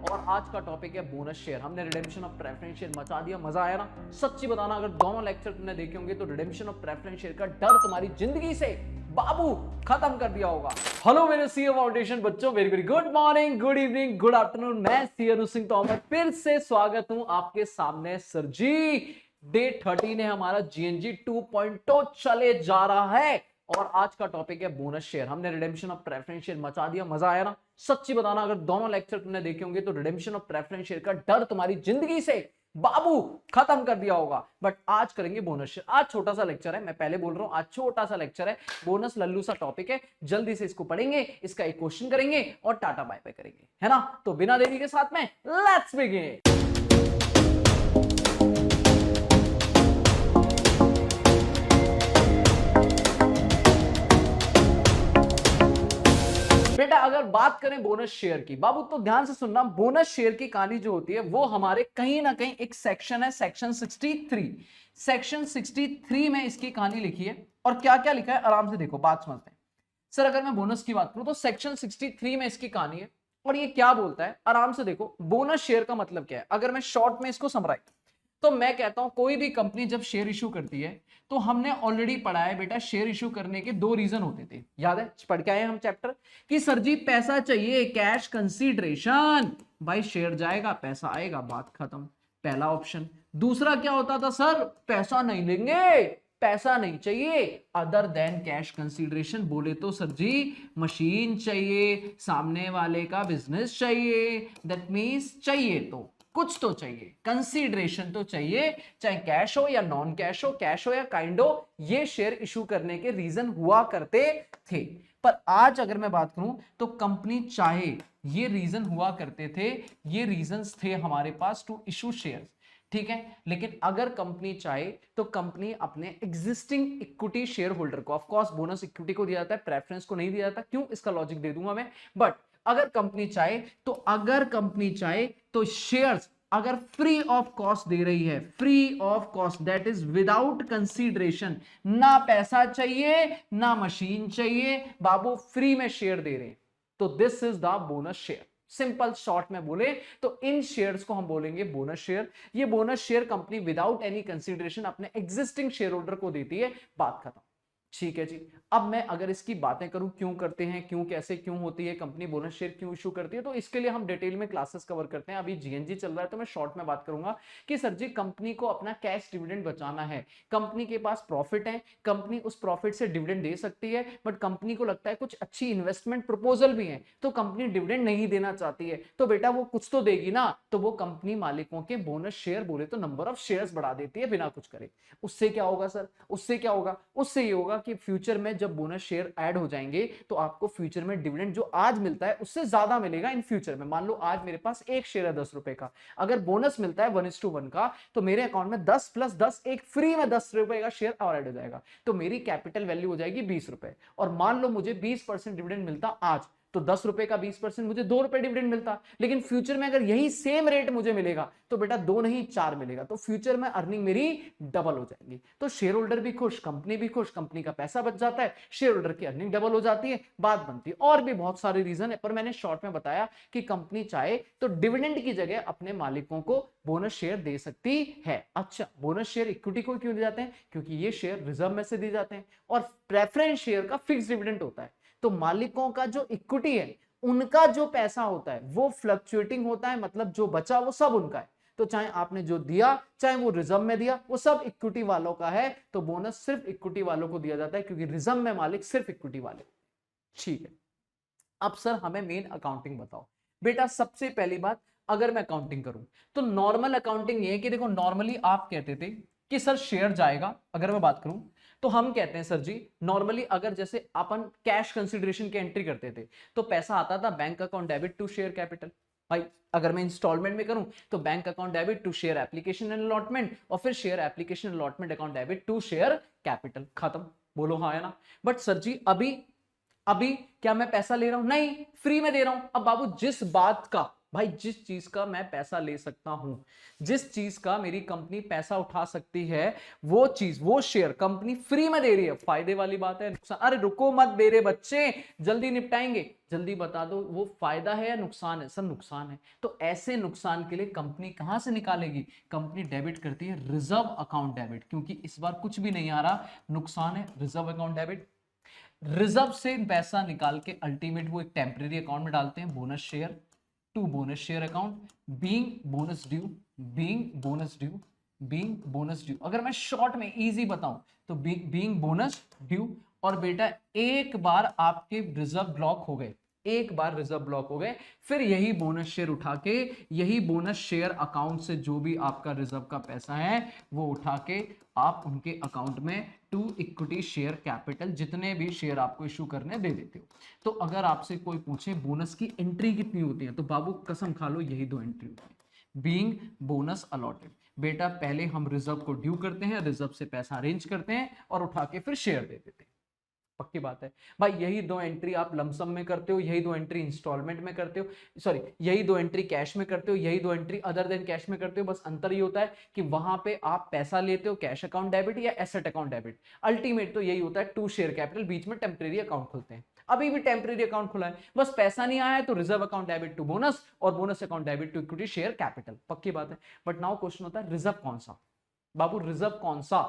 और आज का टॉपिक है बोनस शेयर। हमने रिडेम्पशन ऑफ प्रेफरेंस शेयर मचा दिया, मजा आया ना? सच्ची बताना, अगर दोनों लेक्चर तुमने देखे होंगे तो रिडेम्पशन ऑफ प्रेफरेंस शेयर का डर तुम्हारी जिंदगी से बाबू खत्म कर दिया होगा। हेलो मेरे सीए फाउंडेशन बच्चों, very very good morning, good evening, good afternoon. मैं सीए अनु सिंह तोमर फिर से स्वागत हूं आपके सामने। सर जी, डे 13 है हमारा, जीएनजी 2.0 चले जा रहा है और आज का टॉपिक है बोनस शेयर। हमने रिडेम्पशन ऑफ प्रेफरेंस शेयर मचा दिया, मजा आया ना? सच्ची बताना, अगर दोनों लेक्चर तुमने देखे होंगे तो रिडेम्पशन ऑफ प्रेफरेंस शेयर का डर तुम्हारी जिंदगी से बाबू खत्म कर दिया होगा। बट आज करेंगे बोनस शेयर। आज छोटा सा लेक्चर है, मैं पहले बोल रहा हूं, आज छोटा सा लेक्चर है, बोनस लल्लू सा टॉपिक है। जल्दी से इसको पढ़ेंगे, इसका एक क्वेश्चन करेंगे और टाटा बाय बाय करेंगे, है ना? तो बिना देरी के साथ में लेट्स बिगिन। बेटा अगर बात करें बोनस शेयर की, बाबू तो ध्यान से सुनना, बोनस शेयर की कहानी जो होती है वो हमारे कहीं ना कहीं एक सेक्शन है, सेक्शन 63। सेक्शन 63 में इसकी कहानी लिखी है और क्या क्या लिखा है आराम से देखो, बात समझते हैं। सर अगर मैं बोनस की बात करूं तो सेक्शन 63 में इसकी कहानी है और ये क्या बोलता है आराम से देखो। बोनस शेयर का मतलब क्या है, अगर मैं शॉर्ट में इसको समराइज तो मैं कहता हूं कोई भी कंपनी जब शेयर इशू करती है तो हमने ऑलरेडी पढ़ा है बेटा, शेयर इशू करने के दो रीजन होते थे, याद है? पढ़ के आए हम चैप्टर कि सर जी पैसा चाहिए, कैश कंसीडरेशन, भाई शेयर जाएगा पैसा आएगा, बात खत्म, पहला ऑप्शन। दूसरा क्या होता था सर, पैसा नहीं लेंगे, पैसा नहीं चाहिए, अदर देन कैश कंसीडरेशन। बोले तो सर जी मशीन चाहिए, सामने वाले का बिजनेस चाहिए, दैट मींस चाहिए तो कुछ तो चाहिए, कंसीडरेशन तो चाहिए, चाहे कैश हो या नॉन कैश हो, कैश हो या काइंड हो, ये शेयर इशू करने के रीजन हुआ करते थे। पर आज अगर मैं बात करूं तो कंपनी चाहे, ये रीजन हुआ करते थे, ये रीजंस थे हमारे पास टू इशू शेयर्स, ठीक है? लेकिन अगर कंपनी चाहे तो कंपनी अपने एग्जिस्टिंग इक्विटी शेयर होल्डर को, ऑफ कोर्स बोनस इक्विटी को दिया जाता है, प्रेफरेंस को नहीं दिया जाता, क्यों इसका लॉजिक दे दूंगा मैं। बट अगर कंपनी चाहे तो, अगर कंपनी चाहे तो शेयर्स अगर फ्री ऑफ कॉस्ट दे रही है, free of cost that is without consideration, ना पैसा चाहिए ना मशीन चाहिए, बाबू फ्री में शेयर दे रहे हैं, तो this is the bonus share. Simple short में बोले तो इन शेयर्स को हम बोलेंगे बोनस शेयर। ये bonus share company without any consideration अपने एग्जिस्टिंग शेयर होल्डर को देती है, बात खत्म, ठीक है जी। अब मैं अगर इसकी बातें करूं, क्यों करते हैं, क्यों कैसे क्यों होती है कंपनी बोनस शेयर क्यों इशू करती है, तो इसके लिए हम डिटेल में क्लासेस कवर करते हैं। अभी जीएनजी चल रहा है तो मैं शॉर्ट में बात करूंगा कि सर जी कंपनी को अपना कैश डिविडेंड बचाना है, कंपनी के पास प्रॉफिट है, कंपनी उस प्रॉफिट से डिविडेंड दे सकती है, बट कंपनी को लगता है कुछ अच्छी इन्वेस्टमेंट प्रपोजल भी है तो कंपनी डिविडेंड नहीं देना चाहती है, तो बेटा वो कुछ तो देगी ना, तो वो कंपनी मालिकों के बोनस शेयर, बोले तो नंबर ऑफ शेयर्स बढ़ा देती है बिना कुछ करे। उससे क्या होगा सर, उससे क्या होगा, उससे ये होगा कि फ्यूचर में जब बोनस शेयर ऐड हो जाएंगे तो आपको फ्यूचर में डिविडेंड जो आज मिलता है उससे ज्यादा मिलेगा इन फ्यूचर में। मान लो आज मेरे पास एक शेयर है 10 रुपए का, अगर बोनस मिलता है 1:1 का, तो मेरे अकाउंट में 10 + 10 एक फ्री में 10 रुपए का शेयर और ऐड हो जाएगा, तो मेरी कैपिटल वैल्यू हो जाएगी 20 रुपए। और मान लो मुझे 20% डिविडेंड मिलता आज, तो 10 रुपए का 20% मुझे 2 रुपए डिविडेंड मिलता, लेकिन फ्यूचर में अगर यही सेम रेट मुझे मिलेगा तो बेटा 2 नहीं 4 मिलेगा, तो फ्यूचर में अर्निंग मेरी डबल हो जाएगी। तो शेयर होल्डर भी खुश, कंपनी भी खुश, कंपनी का पैसा बच जाता है, शेयर होल्डर की अर्निंग डबल हो जाती है, बात बनती है। और भी बहुत सारे रीजन है, पर मैंने शॉर्ट में बताया कि कंपनी चाहे तो डिविडेंड की जगह अपने मालिकों को बोनस शेयर दे सकती है। अच्छा, बोनस शेयर इक्विटी को क्यों दिए जाते हैं, क्योंकि ये शेयर रिजर्व में से दिए जाते हैं और प्रेफरेंस शेयर का फिक्स डिविडेंड होता है, तो मालिकों का जो इक्विटी है उनका जो पैसा होता है वो फ्लक्चुएटिंग होता है, मतलब जो बचा वो सब उनका है, तो चाहे आपने जो दिया, चाहे वो रिजर्व में दिया, वो सब इक्विटी वालों का है, तो बोनस सिर्फ इक्विटी वालों को दिया जाता है क्योंकि रिजर्व में मालिक सिर्फ इक्विटी वाले, ठीक है। अब सर हमें मेन अकाउंटिंग बताओ। बेटा सबसे पहली बात, अगर मैं अकाउंटिंग करूं तो नॉर्मल अकाउंटिंग ये है कि देखो, नॉर्मली आप कहते थे कि सर शेयर जाएगा, अगर मैं बात करूं तो हम कहते हैं सर जी नॉर्मली अगर जैसे अपन कैश कंसीडरेशन की एंट्री करते थे तो पैसा आता था bank account debit to share capital. भाई अगर मैं इंस्टॉलमेंट में करूं तो bank account debit to share application and allotment, और फिर share application allotment account debit to share capital, खत्म। बोलो हाँ है ना? बट सर जी अभी अभी क्या मैं पैसा ले रहा हूं? नहीं, फ्री में दे रहा हूं। अब बाबू जिस बात का भाई जिस चीज का मैं पैसा ले सकता हूं, जिस चीज का मेरी कंपनी पैसा उठा सकती है, वो चीज, वो शेयर कंपनी फ्री में दे रही है, फायदे वाली बात है नुकसान? अरे रुको मत मेरे बच्चे, जल्दी निपटाएंगे, जल्दी बता दो वो फायदा है या नुकसान है? सर नुकसान है। तो ऐसे नुकसान के लिए कंपनी कहां से निकालेगी? कंपनी डेबिट करती है रिजर्व अकाउंट डेबिट, क्योंकि इस बार कुछ भी नहीं आ रहा, नुकसान है, रिजर्व अकाउंट डेबिट। रिजर्व से पैसा निकाल के अल्टीमेट वो एक टेम्परेरी अकाउंट में डालते हैं, bonus share to bonus share account, being bonus due, being bonus due, being bonus due. अगर मैं शॉर्ट में इजी बताऊं तो बीइंग बोनस ड्यू। और बेटा एक बार आपके रिजर्व ब्लॉक हो गए, एक बार रिजर्व ब्लॉक हो गए, फिर यही बोनस शेयर उठा के, यही बोनस शेयर अकाउंट से जो भी आपका रिजर्व का पैसा है वो उठा के आप उनके अकाउंट में टू इक्विटी शेयर कैपिटल, जितने भी शेयर आपको इशू करने दे देते हो। तो अगर आपसे कोई पूछे बोनस की एंट्री कितनी होती है, तो बाबू कसम खा लो यही दो एंट्री होती है, बीइंग बोनस अलॉटेड। बेटा पहले हम रिजर्व को ड्यू करते हैं, रिजर्व से पैसा अरेंज करते हैं और उठा के फिर शेयर दे देते हैं। पक्की बात है भाई, यही दो एंट्री आप लमसम में करते हो, यही दो एंट्री इंस्टॉलमेंट में करते हो, सॉरी यही दो एंट्री कैश में करते हो, यही दो एंट्री अदर देन कैश में करते हो। बस अंतर ये होता है कि वहां पे आप पैसा लेते हो कैश अकाउंट डेबिट या एसेट अकाउंट डेबिट। अल्टीमेट तो यही होता है, टू शेयर कैपिटल, बीच में टेम्परेरी अकाउंट खुलते हैं। अभी भी टेम्परेरी अकाउंट खुला है, बस पैसा नहीं आया है, तो reserve account debit to bonus और bonus account debit to equity share capital. पक्की बात है। बट नाउ क्वेश्चन होता है रिजर्व कौन सा? बाबू रिजर्व कौन सा?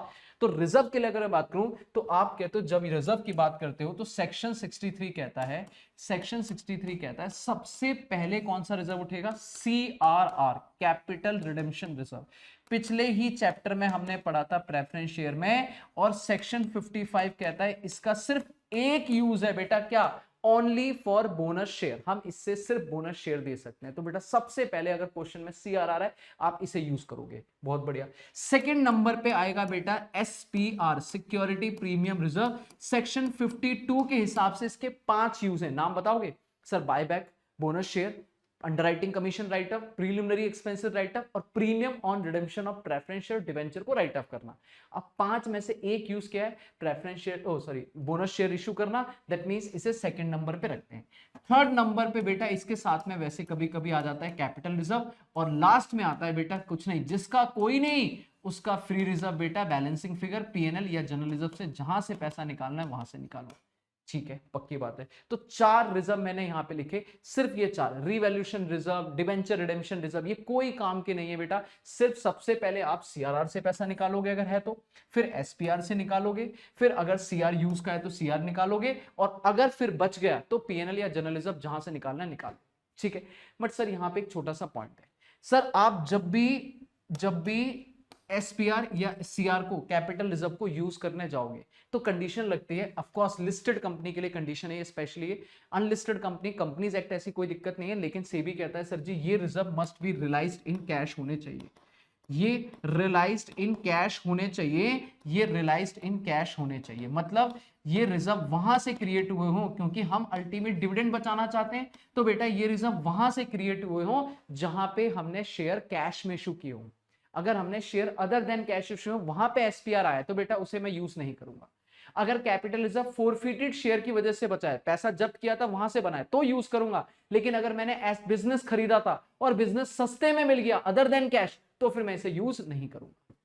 तो रिजर्व के लिए अगर मैं बात करूं तो आप कहते हो, जब रिजर्व की बात करते हो तो सेक्शन 63 कहता है, सेक्शन 63 कहता है सबसे पहले कौन सा रिजर्व उठेगा? CRR, capital redemption reserve. पिछले ही चैप्टर में हमने पढ़ा था प्रेफरेंस शेयर में, और सेक्शन 55 कहता है इसका सिर्फ एक यूज है बेटा, क्या? Only for bonus share. हम इससे सिर्फ बोनस शेयर दे सकते हैं। तो बेटा सबसे पहले अगर क्वेश्चन में CRR है, आप इसे यूज करोगे, बहुत बढ़िया। सेकंड नंबर पे आएगा बेटा SPR, security premium reserve. Section 52 के हिसाब से इसके 5 यूज है, नाम बताओगे? Sir buyback, bonus share, underwriting commission write off, preliminary expenses write off, और premium on redemption of preference share debenture को राइट ऑफ करना। अब 5 में से एक यूज क्या है? Preference share, sorry bonus share issue करना। दैट मींस इसे सेकंड नंबर पे रखते हैं। थर्ड नंबर पे बेटा इसके साथ में वैसे कभी कभी आ जाता है कैपिटल रिजर्व, और लास्ट में आता है बेटा कुछ नहीं, जिसका कोई नहीं उसका फ्री रिजर्व बेटा, बैलेंसिंग फिगर, PNL या जनरल रिजर्व से जहां से पैसा निकालना है वहां से निकालो। ठीक है, पक्की बात है। तो 4 रिजर्व मैंने यहां पे लिखे, सिर्फ ये 4, revaluation reserve, debenture redemption reserve, ये कोई काम के नहीं है बेटा। सिर्फ सबसे पहले आप CRR से पैसा निकालोगे अगर है तो, फिर SPR से निकालोगे, फिर अगर CR यूज का है तो CR निकालोगे, और अगर फिर बच गया तो PNL या जनरल रिजर्व जहां से निकालना है निकालो। ठीक है। बट सर यहां पे एक छोटा सा पॉइंट है, सर आप जब भी SPR या CR को, कैपिटल रिजर्व को यूज करने जाओगे तो कंडीशन लगती है। ऑफ कोर्स लिस्टेड कंपनी के लिए कंडीशन है, specially unlisted company, companies act ऐसी कोई दिक्कत नहीं है, लेकिन सेबी कहता है सर जी ये reserve must be realised in cash होने चाहिए, ये रियलाइज्ड इन कैश होने चाहिए, ये रियलाइज्ड इन कैश होने चाहिए। मतलब ये रिजर्व वहां से क्रिएट हुए हो, क्योंकि हम अल्टीमेट डिविडेंड बचाना चाहते हैं, तो बेटा ये रिजर्व वहां से क्रिएट हुए हो जहां पे हमने शेयर कैश में इशू किए हो। अगर हमने share other than cash issue वहां पे SPR आया तो बेटा उसे मैं यूज नहीं करूंगा। अगर कैपिटल रिजर्व फोरफिटेड शेयर की वजह से बचा है, पैसा जब्त किया था वहां से बना है, तो यूज करूंगा। लेकिन अगर मैंने बिजनेस खरीदा था और बिजनेस सस्ते में मिल गया अदर देन कैश, तो फिर मैं इसे यूज नहीं करूंगा।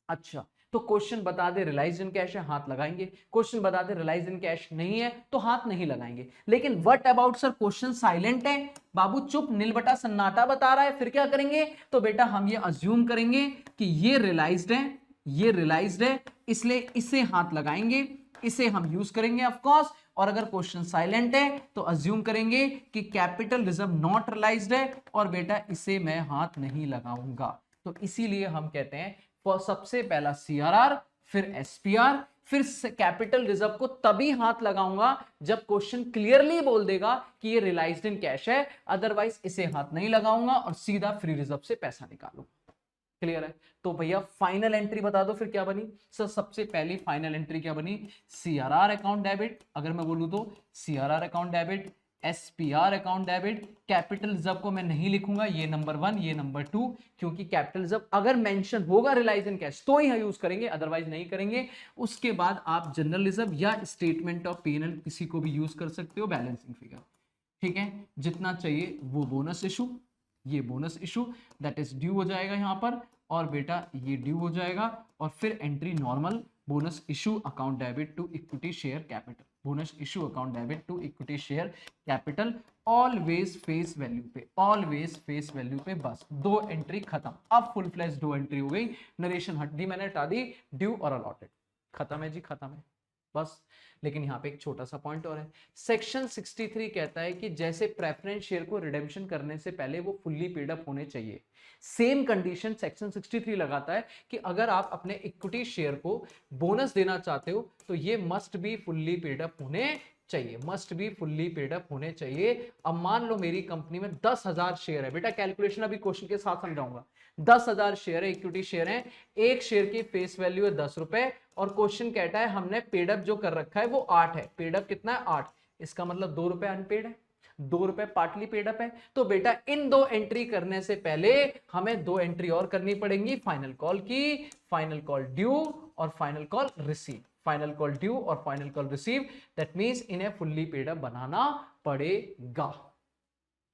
अच्छा, तो क्वेश्चन बता दे रियलाइज्ड इन कैश है, हाथ लगाएंगे। क्वेश्चन बता दे रियलाइज्ड इन कैश नहीं है तो हाथ नहीं लगाएंगे। लेकिन what about sir question silent है, बाबू चुप नील बटा सन्नाटा बता रहा है, फिर क्या करेंगे? तो बेटा हम ये अज्यूम करेंगे कि ये रियलाइज्ड है, ये रियलाइज्ड है, इसलिए इसे हाथ लगाएंगे, इसे हम यूज करेंगे ऑफ कोर्स। और अगर क्वेश्चन साइलेंट है तो अज्यूम करेंगे कि कैपिटल रिजर्व नॉट रियलाइज्ड है, और बेटा इसे मैं हाथ नहीं लगाऊंगा। तो इसीलिए हम कहते हैं सबसे पहला CRR, फिर SPR, फिर कैपिटल रिजर्व को तभी हाथ लगाऊंगा जब क्वेश्चन क्लियरली बोल देगा कि ये रियलाइज्ड इन कैश है, अदरवाइज इसे हाथ नहीं लगाऊंगा और सीधा फ्री रिजर्व से पैसा निकालूंगा। क्लियर है? तो भैया फाइनल एंट्री बता दो फिर क्या बनी? सर सबसे पहली फाइनल एंट्री क्या बनी? CRR account debit. अगर मैं बोलूं तो CRR account debit, SPR account debit. Capital reserve को मैं नहीं लिखूंगा, ये नंबर 1, ये नंबर 2, क्योंकि कैपिटल रिजर्व अगर मेंशन होगा रियलाइज इन कैश तो ही यूज करेंगे, अदरवाइज नहीं करेंगे। उसके बाद आप जनरल रिजर्व या स्टेटमेंट ऑफ PNL किसी को भी यूज कर सकते हो, बैलेंसिंग फिगर। ठीक है, जितना चाहिए वो बोनस इशू, ये bonus issue that is due हो जाएगा यहाँ पर, और बेटा ये ड्यू हो जाएगा, और फिर entry normal bonus issue account debit to equity share capital, bonus issue account debit to equity share capital, always face value पे, ऑलवेज फेस वैल्यू पे, बस 2 एंट्री खत्म। अब फुल फ्लैश 2 एंट्री हो गई, नरेशन हट दी मैंने, हटा दी, ड्यू और अलॉटेड, खत्म है जी, खत्म है बस। लेकिन यहाँ पे एक छोटा सा पॉइंट और है, सेक्शन 63 कहता है कि जैसे प्रेफरेंस शेयर को रिडेम्पशन करने से पहले वो फुल्ली पेड अप होने चाहिए, सेम कंडीशन सेक्शन 63 लगाता है कि अगर आप अपने इक्विटी शेयर को बोनस देना चाहते हो तो ये must be fully paid up होने चाहिए, must be fully paid up होने चाहिए। अब मान लो मेरी कंपनी में 10,000 शेयर है, बेटा कैलकुलेशन अभी क्वेश्चन के साथ समझाऊंगा, 10,000 शेयर है, इक्विटी शेयर है, एक शेयर की फेस वैल्यू है 10 रुपए, और क्वेश्चन कहता है हमने पेड अप जो कर रखा है वो 8 है, पेड अप कितना है 8, इसका मतलब 2 रुपए अनपेड है, 2 रुपए पार्टली पेड अप है। तो बेटा इन 2 एंट्री करने से पहले हमें 2 एंट्री और करनी पड़ेंगी, फाइनल कॉल की, फाइनल कॉल ड्यू और final call receive, final call due और final call receive, that means इन्हें फुल्ली पेड अप बनाना पड़ेगा,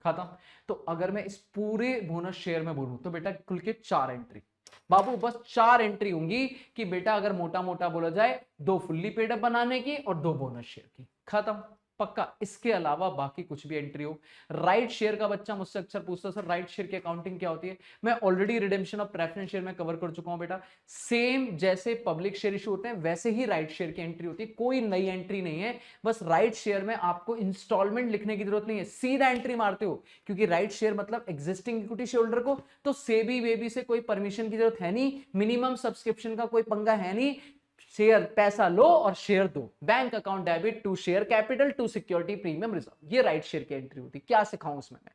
खत्म। तो अगर मैं इस पूरे बोनस शेयर में बोलूं तो बेटा कुल के 4 एंट्री, बाबू बस 4 एंट्री होंगी कि बेटा अगर मोटा मोटा बोला जाए 2 फुल्ली पेड अप बनाने की और 2 बोनस शेयर की, खत्म, पक्का। इसके अलावा बाकी कुछ भी एंट्री हो। राइट शेयर का बच्चा मुझसे अक्सर पूछता है सर राइट शेयर की अकाउंटिंग क्या होती है, मैं already redemption of preference share में कवर कर चुका हूं बेटा। सेम जैसे पब्लिक शेयर इशू होते हैं वैसे ही राइट शेयर की एंट्री होती है, कोई नई एंट्री नहीं है, बस राइट शेयर में आपको इंस्टॉलमेंट लिखने की जरूरत नहीं है, सीधा एंट्री मारते हो, क्योंकि राइट शेयर मतलब एग्जिस्टिंग इक्विटी शेयर होल्डर को, तो सेबी वेबी से कोई परमिशन की जरूरत है नहीं, मिनिमम सब्सक्रिप्शन का कोई पंगा है नहीं, शेयर पैसा लो और शेयर दो, bank account debit to share capital to security premium reserve, ये राइट शेयर की एंट्री होती है। क्या सिखाऊं उसमें मैं,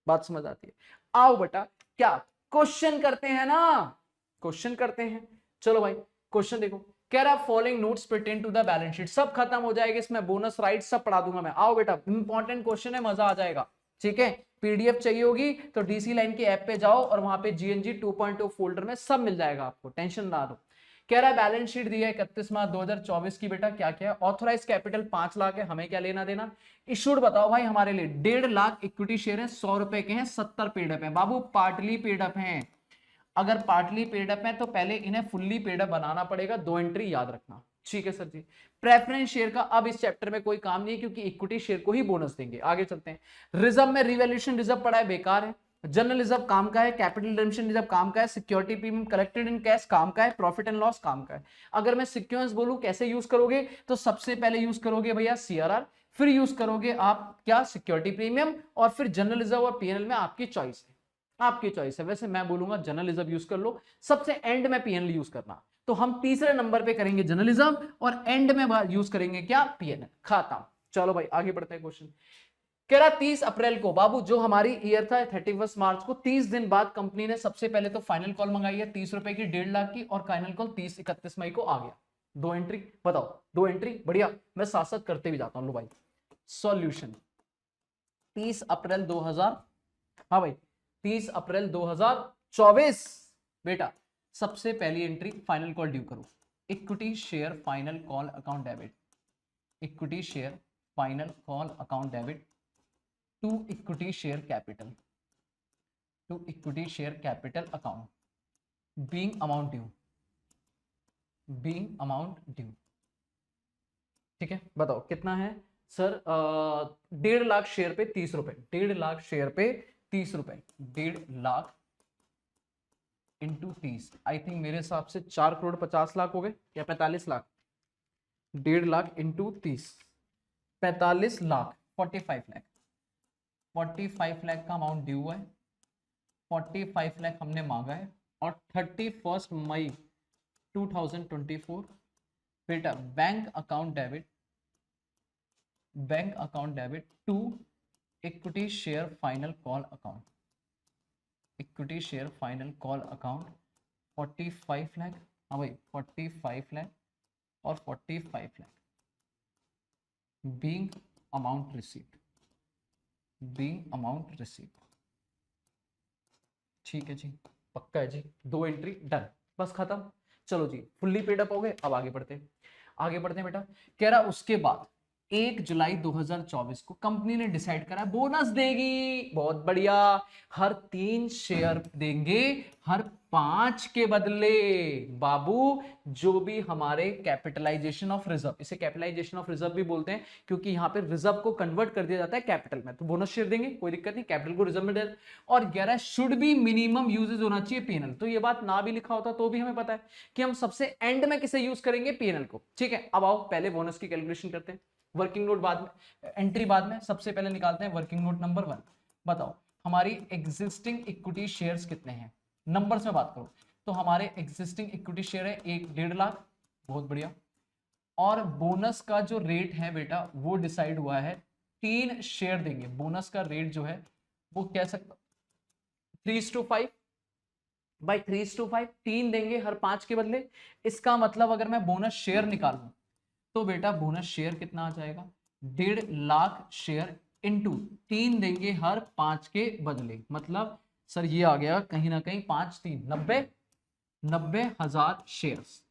बात समझ आती है? आओ बेटा क्या क्वेश्चन करते हैं ना, क्वेश्चन करते हैं, चलो भाई क्वेश्चन देखो, कह रहा following notes pertain to the balance sheet, सब खत्म हो जाएगा इसमें, बोनस राइट सब पढ़ा दूंगा मैं। आओ बेटा इंपॉर्टेंट क्वेश्चन है, मजा आ जाएगा, ठीक है। पीडीएफ चाहिए होगी तो डीसी लाइन के ऐप पे जाओ और वहां पे जीएनजी 2.0 फोल्डर में सब मिल जाएगा आपको, टेंशन ना लो। कह रहा है बैलेंस शीट दिया है 31 मार्च 2024 की, बेटा क्या क्या है, ऑथराइज कैपिटल 5 लाख है, हमें क्या लेना देना, इशूड बताओ भाई हमारे लिए 1.5 लाख इक्विटी शेयर है, 100 रुपए के हैं, 70 पेड अप है, बाबू पार्टली पेड अप हैं, अगर पार्टली पेड अप है तो पहले इन्हें फुल्ली पेड अप बनाना पड़ेगा, 2 एंट्री याद रखना, ठीक है सर जी। प्रेफरेंस शेयर का अब इस चैप्टर में कोई काम नहीं है क्योंकि इक्विटी शेयर को ही बोनस देंगे, आगे चलते हैं। रिजर्व में रिवैल्यूएशन रिजर्व पड़ा है, बेकार है। जनरल रिजर्व काम का है, कैपिटल रिडेम्पशन रिजर्व काम का है, security premium collected in cash काम का है, प्रॉफिट एंड लॉस काम का है। अगर मैं सिक्वेंस बोलूं कैसे यूज करोगे, तो सबसे पहले यूज करोगे भैया सीआरआर, फिर यूज करोगे आप क्या सिक्योरिटी प्रीमियम, और फिर जनरल रिजर्व और पीएनएल में आपकी चॉइस है, आपकी चॉइस है। वैसे मैं बोलूंगा जनरल रिजर्व यूज कर लो, सबसे एंड में पीएनएल यूज करना, तो हम तीसरे नंबर पे करेंगे जनरल रिजर्व और एंड में यूज करेंगे क्या, पीएनएल, खत्म। चलो भाई आगे बढ़ते हैं क्वेश्चन। कह रहा 30 अप्रैल को, बाबू जो हमारी ईयर था 31 मार्च को, 30 दिन बाद कंपनी ने सबसे पहले तो फाइनल कॉल मंगाई है 30 रुपए की 1.5 लाख की, और फाइनल कॉल 31 मई को आ गया। 2 एंट्री बताओ, 2 एंट्री, बढ़िया, मैं साथ साथ करते भी जाता हूं। लो भाई सॉल्यूशन 30 अप्रैल 2000, हाँ भाई 30 अप्रैल 2024, बेटा सबसे पहली एंट्री फाइनल कॉल ड्यू करो, equity share final call account debit, equity share final call account debit to equity share capital, to equity share capital account, being amount due, being amount due, ठीक है। बताओ कितना है sir, 1.5 lakh share पे 30 रुपए, 1.5 lakh share पे 30 रुपए, 1.5 लाख इंटू 30, आई थिंक मेरे हिसाब से 4,50,00,000 हो गए या 45 लाख, 1.5 लाख इंटू 30, 45 लाख, 45 लाख, 45 लाख का अमाउंट ड्यू है, 45 लाख हमने मांगा है, और 31 मई 2024 बेटा bank account debit, bank account debit to equity share final call account, equity share final call account 45 lakh, हाँ भाई 45 लाख और 45 lakh, being amount received, being amount received, ठीक है जी, पक्का है जी, 2 एंट्री डन, बस खत्म। चलो जी फुल्ली पेड अप हो गए, अब आगे बढ़ते हैं, आगे बढ़ते हैं बेटा। कह रहा उसके बाद 1 जुलाई 2024 को कंपनी ने डिसाइड करा बोनस देगी। बहुत बढ़िया, हर 3 शेयर देंगे हर 5 के बदले। बाबू जो भी हमारे कैपिटलाइजेशन ऑफ रिजर्व, इसे कैपिटलाइजेशन ऑफ रिजर्व भी बोलते हैं क्योंकि यहां पे रिजर्व को कन्वर्ट कर दिया जाता है कैपिटल में, तो बोनस शेयर देंगे, कोई दिक्कत नहीं, कैपिटल को रिजर्व में दे। और 11 शुड बी मिनिमम यूजेज होना चाहिए पीएनएल। तो ये बात ना भी लिखा होता तो भी हमें पता है कि हम सबसे एंड में किसे यूज करेंगे, पीएनएल को। ठीक है, अब आओ पहले बोनस की कैलकुलेशन करते हैं, वर्किंग नोट बाद में, एंट्री बाद में। सबसे पहले निकालते हैं वर्किंग नोट नंबर 1। बताओ हमारी एग्जिस्टिंग इक्विटी शेयर्स कितने हैं, नंबर्स में बात करो तो हमारे एग्जिस्टिंग इक्विटी शेयर है 1.5 लाख। बहुत बढ़िया। और बोनस का जो रेट है बेटा वो डिसाइड हुआ है, 3 शेयर देंगे। बोनस का रेट जो है वो कह सकता 3:5 बाई 3:5, 3 देंगे हर 5 के बदले। इसका मतलब अगर मैं बोनस शेयर निकालूं तो बेटा बोनस शेयर कितना आ जाएगा, 1.5 लाख शेयर इंटू 3 देंगे हर 5 के बदले। मतलब सर ये आ गया कहीं ना कहीं 5 3 90,000 शेयर्स,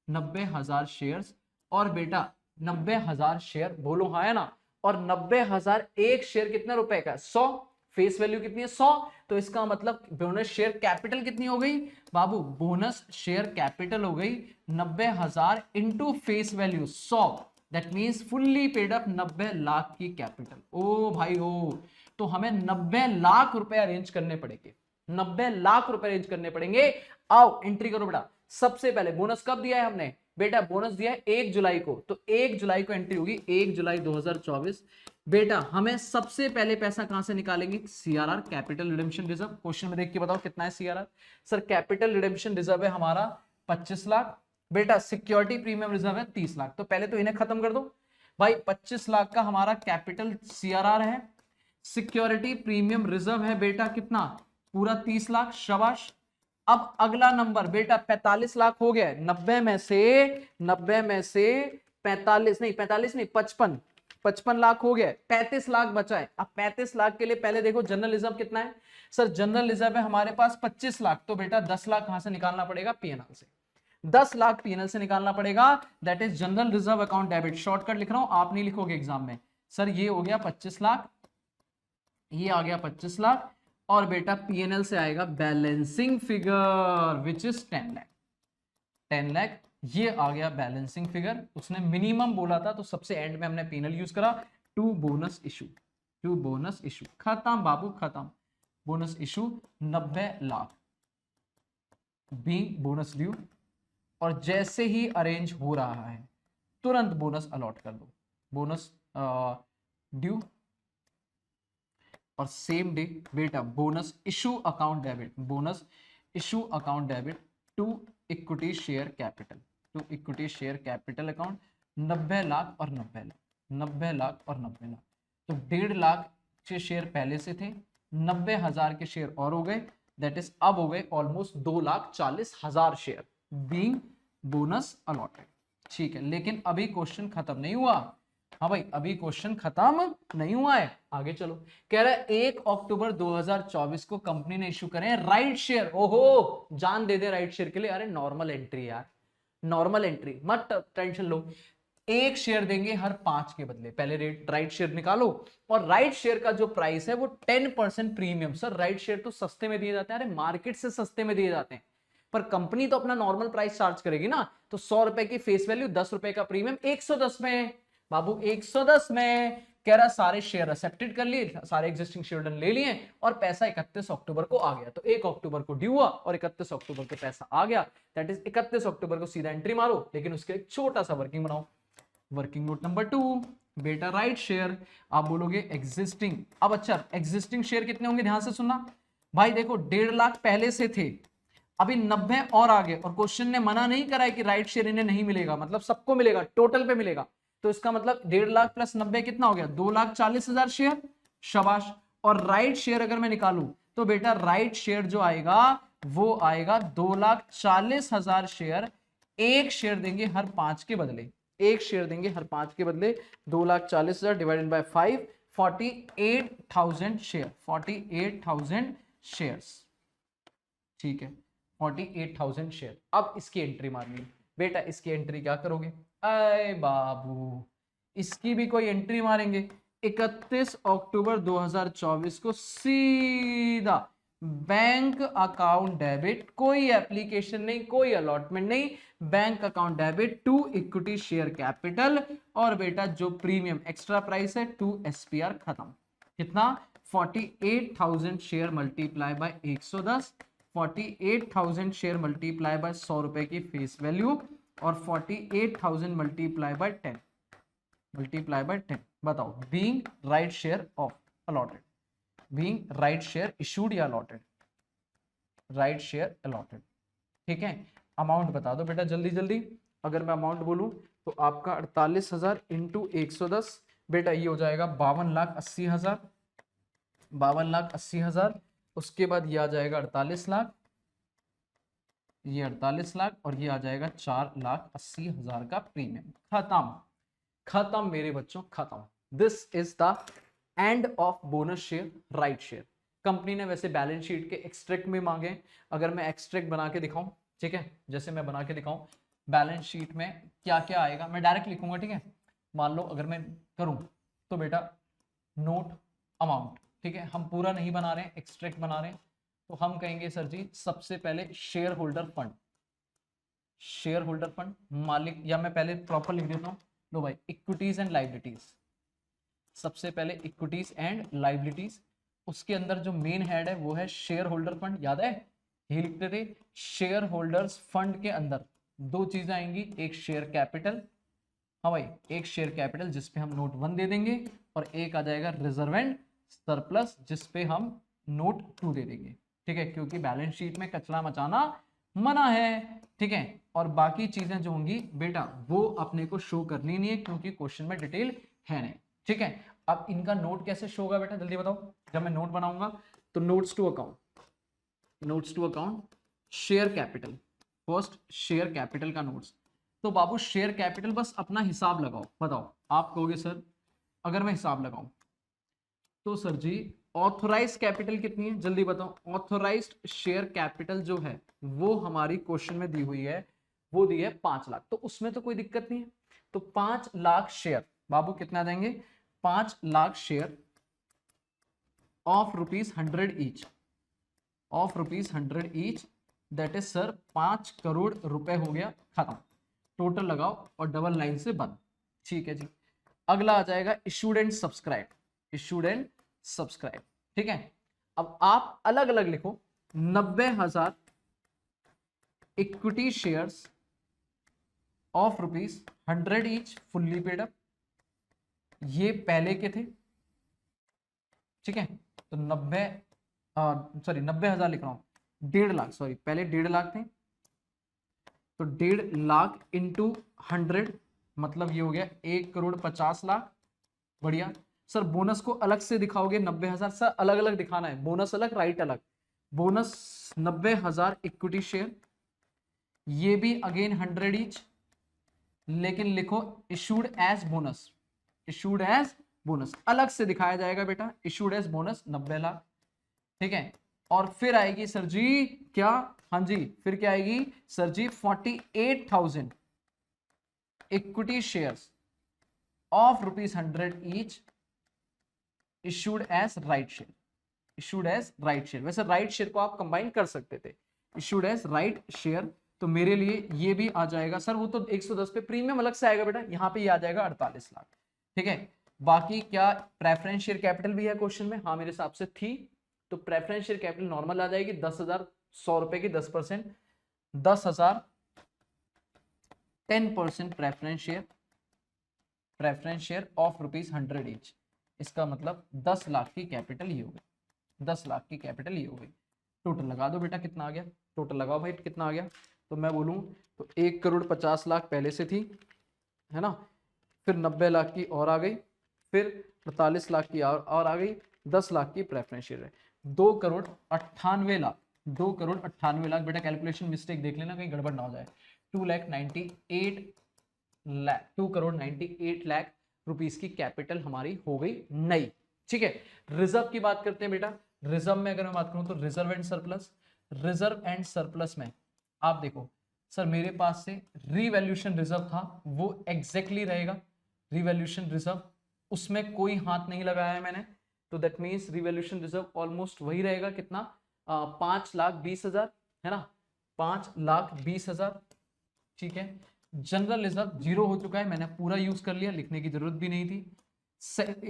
90,000 शेयर्स। और बेटा 90,000 शेयर बोलो हाँ है ना, और 90,000 एक शेयर कितने रुपए का, 100। फेस वैल्यू कितनी है, 100। तो इसका मतलब बोनस शेयर कैपिटल कितनी हो गई बाबू, बोनस शेयर कैपिटल हो गई 90,000 into face value 100। That means fully paid up 90 lakh की कैपिटल। ओ भाई ओ, तो हमें 90 लाख रुपए अरेंज करने पड़ेंगे, 90 लाख रुपए अरेंज करने पड़ेंगे। आओ एंट्री करो बेटा। सबसे पहले बोनस कब दिया है हमने, बेटा बोनस दिया है 1 जुलाई को, तो 1 जुलाई को एंट्री होगी, 1 जुलाई 2024। बेटा हमें सबसे पहले पैसा कहां से निकालेंगे, CRR, capital redemption reserve. Question में देख के बताओ कितना है CRR. Sir capital redemption reserve है हमारा 25 लाख। बेटा सिक्योरिटी प्रीमियम रिजर्व है 30 लाख। तो पहले तो इन्हें खत्म कर दो भाई। 25 लाख का हमारा कैपिटल सीआरआर है, सिक्योरिटी प्रीमियम रिजर्व है बेटा कितना, पूरा 30 लाख। शाबाश। अब अगला नंबर बेटा 45 लाख हो गया, 90 में से 45 नहीं, 45 नहीं, 55 लाख हो गया, 35 लाख बचा है। अब 35 लाख के लिए पहले देखो जनरल रिजर्व कितना है। सर जनरल रिजर्व है हमारे पास 25 लाख, तो बेटा 10 लाख कहां से निकालना पड़ेगा, पीएनएल से। 10 लाख पीएनएल से निकालना पड़ेगा। That is general reserve account debit. Shortcut लिख रहा हूं, आप नहीं लिखोगे एग्जाम में। सर ये हो गया 25 लाख, ये आ गया 25 लाख, और बेटा पीएनएल से आएगा balancing figure which is 10 lakh. 10 lakh ये आ गया बैलेंसिंग फिगर। उसने मिनिमम बोला था तो सबसे एंड में हमने पीएनएल यूज करा। To bonus issue, to bonus issue, खत्म बाबू खत्म। Bonus issue 90 lakh being bonus due. और जैसे ही अरेंज हो रहा है तुरंत बोनस अलॉट कर दो, बोनस ड्यू। और सेम डे बेटा bonus issue account debit, bonus issue account debit to equity share capital, to equity share capital account. 90 lakh और 90 लाख, 90 लाख और 90 लाख। तो 1.5 लाख के शेयर पहले से थे, 90,000 के शेयर और हो गए। दैट इज अब हो गए almost 2,40,000 share being bonus allotted. ठीक है, लेकिन अभी क्वेश्चन खत्म नहीं हुआ। हाँ भाई अभी क्वेश्चन खत्म नहीं हुआ है, आगे चलो। कह रहा है 1 अक्टूबर 2024 को कंपनी ने इशू करे राइट शेयर। ओहो जान दे दे राइट शेयर के लिए। अरे नॉर्मल एंट्री यार, नॉर्मल एंट्री, मत टेंशन लो। एक शेयर देंगे हर 5 के बदले। पहले रेट राइट शेयर निकालो, और राइट शेयर का जो प्राइस है वो 10% प्रीमियम। सर राइट शेयर तो सस्ते में दिए जाते हैं, अरे मार्केट से सस्ते में दिए जाते हैं, पर कंपनी तो अपना नॉर्मल प्राइस चार्ज करेगी ना। तो 100 रुपए की फेस वैल्यू, 10 रुपए का प्रीमियम, 110 में बाबू, 110 में। कह रहा सारे शेयर एक्सेप्टेड कर लिए, सारे एग्जिस्टिंग शेयर ले लिए, और पैसा 31 अक्टूबर को आ गया। तो 1 अक्टूबर को ड्यू हुआ और 31 अक्टूबर को पैसा आ गया। दैट इज 31 अक्टूबर को सीधा एंट्री मारो, लेकिन उसके एक छोटा सा वर्किंग बनाओ। वर्किंग नोट नंबर 2 बेटा राइट शेयर। आप बोलोगे एग्जिस्टिंग। अब अच्छा एग्जिस्टिंग शेयर कितने होंगे, ध्यान से सुनना भाई। देखो 1.5 लाख पहले से थे, अभी 90 और आगे, और क्वेश्चन ने मना नहीं करा है कि राइट शेयर इन्हें नहीं मिलेगा, मतलब सबको मिलेगा, टोटल पे मिलेगा। तो इसका मतलब 1.5 लाख प्लस 90 कितना हो गया, 2,40,000 शेयर। शाबाश। और राइट शेयर अगर मैं निकालूं तो बेटा राइट शेयर जो आएगा वो आएगा 2,40,000 शेयर। एक शेयर देंगे हर 5 के बदले, एक शेयर देंगे हर 5 के बदले। 2,40,000 डिवाइडेड बाय 5, 48,000 शेयर, 48,000 शेयर्स। ठीक है 48,000 शेयर। अब इसकी एंट्री मारनी बेटा, इसकी एंट्री क्या करोगे, अरे बाबू इसकी भी कोई एंट्री मारेंगे 31 अक्टूबर 2024 को सीधा बैंक अकाउंट डेबिट, कोई एप्लीकेशन नहीं, कोई अलॉटमेंट नहीं, bank account debit to equity share capital, और बेटा जो प्रीमियम एक्स्ट्रा प्राइस है टू एसपीआर खत्म। कितना 48,000 share multiply by 110, 48,000 share multiply by 100 रुपए की फेस वैल्यू, और 48,000 मल्टीप्लाई बाय 10, मल्टीप्लाई बाय 10। बताओ being right share of allotted, being right share issued या अलॉटेड, राइट शेयर अलॉटेड। ठीक है, अमाउंट बता दो बेटा जल्दी जल्दी। अगर मैं अमाउंट बोलूं तो आपका 48,000 इंटू 110 बेटा ये हो जाएगा 52,80,000, 52,80,000। उसके बाद ये आ जाएगा 48 लाख, ये 48 लाख, और ये आ जाएगा 4,80,000 का प्रीमियम। खत्म, खत्म मेरे बच्चों, खत्म। This is the end of bonus share right share. Company ने वैसे बैलेंस शीट के एक्सट्रैक्ट में मांगे, अगर मैं एक्सट्रैक्ट बना के दिखाऊं, ठीक है, जैसे मैं बना के दिखाऊं बैलेंस शीट में क्या क्या आएगा, मैं डायरेक्ट लिखूंगा। ठीक है, मान लो अगर मैं करूं तो बेटा नोट अमाउंट, ठीक है, हम पूरा नहीं बना रहे हैं, एक्सट्रैक्ट बना रहे हैं, तो हम कहेंगे सर जी सबसे पहले share holder fund, share holder fund मालिक, या मैं पहले प्रॉपर लिख देता हूँ, लो भाई इक्विटीज एंड लाइबिलिटीज, सबसे पहले इक्विटीज एंड लाइबिलिटीज, उसके अंदर जो मेन हेड है वो है शेयर होल्डर फंड। याद है ये लिखते थे, शेयर होल्डर्स फंड के अंदर दो चीजें आएंगी, एक शेयर कैपिटल, हाँ भाई एक शेयर कैपिटल जिसपे हम नोट 1 दे देंगे, और एक आ जाएगा रिजर्व एंड सरप्लस जिसपे हम नोट 2 दे देंगे। ठीक है, क्योंकि बैलेंस शीट में कचरा मचाना मना है। ठीक है, और बाकी चीजें जो होंगी बेटा वो अपने को शो करनी नहीं है क्योंकि क्वेश्चन में डिटेल है नहीं। ठीक है, अब इनका नोट कैसे शो होगा बेटा जल्दी बताओ। जब मैं नोट बनाऊंगा तो notes to account, notes to account share capital, first share capital का नोट्स। तो बाबू शेयर कैपिटल बस अपना हिसाब लगाओ, बताओ आप कहोगे सर अगर मैं हिसाब लगाऊं तो सर जी ऑथोराइज कैपिटल कितनी है जल्दी बताओ। ऑथोराइज्ड शेयर कैपिटल जो है वो हमारी क्वेश्चन में दी हुई है, वो दी है 5 लाख, तो उसमें तो कोई दिक्कत नहीं है। तो 5 लाख शेयर बाबू कितना देंगे, 5 lakh share of ₹100 each, of ₹100 each, that is sir 5 crore रुपए हो गया, खत्म। टोटल लगाओ और डबल लाइन से बंद। ठीक है जी, अगला आ जाएगा issued and subscribe, issued and subscribe. ठीक है, अब आप अलग अलग लिखो, 90,000 equity shares of ₹100 each fully paid up, ये पहले के थे। ठीक है, तो 90,000 लिख रहा हूं, 1.5 लाख, सॉरी पहले 1.5 लाख थे, तो 1.5 लाख इंटू 100 मतलब ये हो गया 1,50,00,000। बढ़िया सर, बोनस को अलग से दिखाओगे 90,000, सर अलग अलग दिखाना है, बोनस अलग राइट अलग। बोनस 90,000 इक्विटी शेयर, ये भी अगेन 100 ईच, लेकिन लिखो issued as bonus, issued as bonus अलग से दिखाया जाएगा बेटा, इशूड एज बोनस 90 लाख। ठीक है, और फिर आएगी सर जी क्या, हाँ जी फिर क्या आएगी सर जी 48,000 equity shares of ₹100 each issued as right share, issued as right share. वैसे राइट शेयर को आप कंबाइन कर सकते थे, इशूड एज राइट शेयर, तो मेरे लिए ये भी आ जाएगा सर, वो तो 110 पे प्रीमियम अलग से आएगा बेटा, यहाँ पे ये आ जाएगा 48 लाख। ठीक है, बाकी क्या प्रेफरेंस शेयर कैपिटल भी है क्वेश्चन में, हाँ मेरे हिसाब से थी, तो प्रेफरेंस शेयर कैपिटल नॉर्मल आ जाएगी 10,000, 100 रुपए की 10%, 10,000 10% preference share, preference share of ₹100 each, इसका मतलब 10 लाख की कैपिटल ये हो गई, 10 लाख की कैपिटल ये हो गई। टोटल लगा दो बेटा कितना आ गया, टोटल लगाओ भाई कितना आ गया, तो मैं बोलूं तो 1,50,00,000 पहले से थी, है ना, फिर 90 लाख की और आ गई, फिर 48 लाख की और आ गई, 10 लाख की प्रेफरेंस शेयर है, 2,98,00,000, 2,98,00,000 बेटा कैलकुलेशन मिस्टेक देख लेना कहीं गड़बड़ ना हो जाए, 2,98,00,000 रुपीस की कैपिटल हमारी हो गई नई। ठीक है, रिजर्व की बात करते हैं बेटा, रिजर्व में अगर मैं बात करूं तो reserve and surplus, reserve and surplus में आप देखो सर मेरे पास से रीवैल्यूएशन रिजर्व था वो एग्जैक्टली रहेगा, रिवॉल्यूशन रिजर्व, उसमें कोई हाथ नहीं लगाया है मैंने, तो that means revaluation reserve almost वही रहेगा, कितना 5,20,000 है ना, 5,20,000। ठीक है, जनरल रिजर्व जीरो हो चुका है, मैंने पूरा यूज कर लिया, लिखने की जरूरत भी नहीं थी।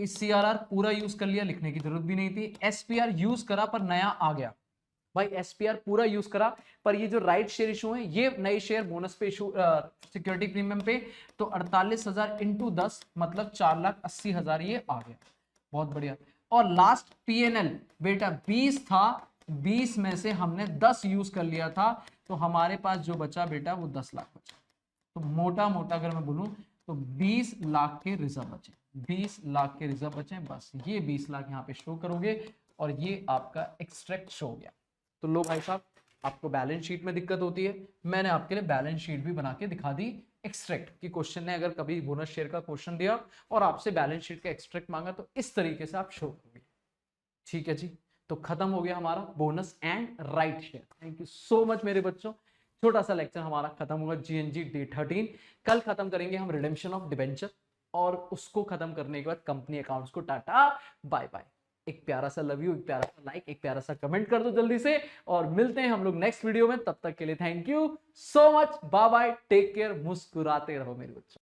CRR पूरा यूज कर लिया, लिखने की जरूरत भी नहीं थी। SPR यूज करा पर नया आ गया भाई, SPR पूरा यूज करा पर ये जो राइट शेयर इशू है, ये नए शेयर बोनस पे इशू सिक्योरिटी प्रीमियम पे, तो 48,000 इंटू 10 मतलब 4,80,000 ये आ गया। बहुत बढ़िया। और लास्ट PNL बेटा 20 था, 20 में से हमने 10 यूज कर लिया था, तो हमारे पास जो बचा बेटा वो 10 लाख बचा। तो मोटा मोटा अगर मैं बोलूं तो 20 लाख के रिजर्व बचे, 20 लाख के रिजर्व बचे, बस ये 20 लाख यहाँ पे शो करोगे और ये आपका एक्सट्रैक्ट शो हो गया। तो लो भाई साहब, आपको बैलेंस शीट में दिक्कत होती है, मैंने आपके लिए बैलेंस शीट भी बना के दिखा दी एक्सट्रैक्ट की। क्वेश्चन ने अगर कभी बोनस शेयर का क्वेश्चन दिया और आपसे बैलेंस शीट का एक्सट्रैक्ट मांगा तो इस तरीके से आप शो करोगे। ठीक है जी, तो खत्म हो गया हमारा bonus and right share. Thank you so much मेरे बच्चों, छोटा सा लेक्चर हमारा खत्म होगा GNG डे 13। कल खत्म करेंगे हम रिडेम्पशन ऑफ डिबेंचर, और उसको खत्म करने के बाद कंपनी अकाउंट्स को टाटा बाय बाय। एक प्यारा सा लव यू, एक प्यारा सा लाइक, एक प्यारा सा कमेंट कर दो जल्दी से, और मिलते हैं हम लोग नेक्स्ट वीडियो में। तब तक के लिए thank you so much, bye bye, take care, मुस्कुराते रहो मेरे बच्चों।